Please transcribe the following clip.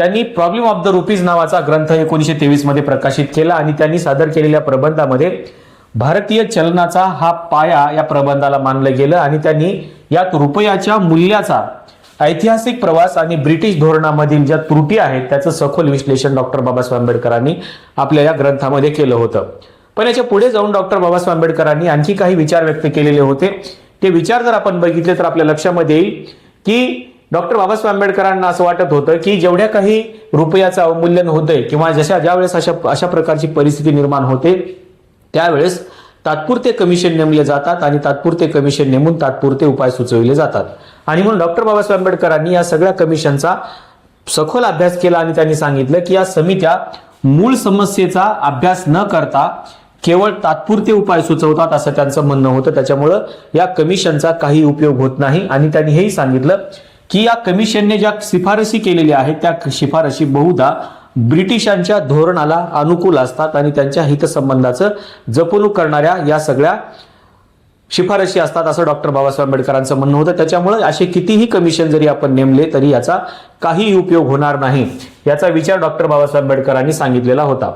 त्यांनी problem of the rupees नावाचा ग्रंथ 1923 मध्ये प्रकाशित केला आणि त्यांनी सादर केलेल्या प्रबंधामध्ये भारतीय चलनाचा हा पाया या प्रबंधाला मानलं गेलं आणि त्यांनी यात रुपयाच्या मूल्याचा ऐतिहासिक प्रवास आणि ब्रिटिश धोरणामधील ज्या त्रुटी आहेत त्याचं सखोल विश्लेषण डॉक्टर बाबासाहेब आंबेडकरांनी आपल्या या ग्रंथामध्ये केलं होतं। पण याच्या पुढे जाऊन डॉक्टर बाबासाहेब आंबेडकरांनी आणखी काही विचार व्यक्त केलेले होते। ते विचार जर आपण बघितले तर आपल्या लक्षामध्ये येईल की डॉक्टर बाबासाहेब आंबेडकरांना असं वाटत होतं की जेवढ्या काही रुपयाचं अवमूल्यन होतंय किंवा ज्यावेळेस अशा प्रकारची परिस्थिती निर्माण होते त्यावेळेस तात्पुरते कमिशन नेमले जातात आणि तात्पुरते कमिशन नेमून तात्पुरते उपाय सुचविले जातात आणि म्हणून डॉक्टर बाबासाहेब आंबेडकरांनी या सगळ्या कमिशनचा सखोल अभ्यास केला आणि त्यांनी सांगितलं की या समित्या मूळ समस्येचा अभ्यास न करता केवळ तात्पुरते उपाय सुचवतात असं त्यांचं म्हणणं होतं। त्याच्यामुळं या कमिशनचा काही उपयोग होत नाही आणि त्यांनी हेही सांगितलं की या कमिशनने ज्या शिफारसी केलेल्या आहेत त्या शिफारसी बहुधा ब्रिटिशांच्या धोरणाला अनुकूल असतात आणि त्यांच्या हितसंबंधाचं जपणूक करणाऱ्या या सगळ्या शिफारशी असतात असं डॉक्टर बाबासाहेब आंबेडकरांचं म्हणणं होतं। त्याच्यामुळे असे कितीही कमिशन जरी आपण नेमले तरी याचा काही उपयोग होणार नाही याचा विचार डॉक्टर बाबासाहेब आंबेडकरांनी सांगितलेला होता।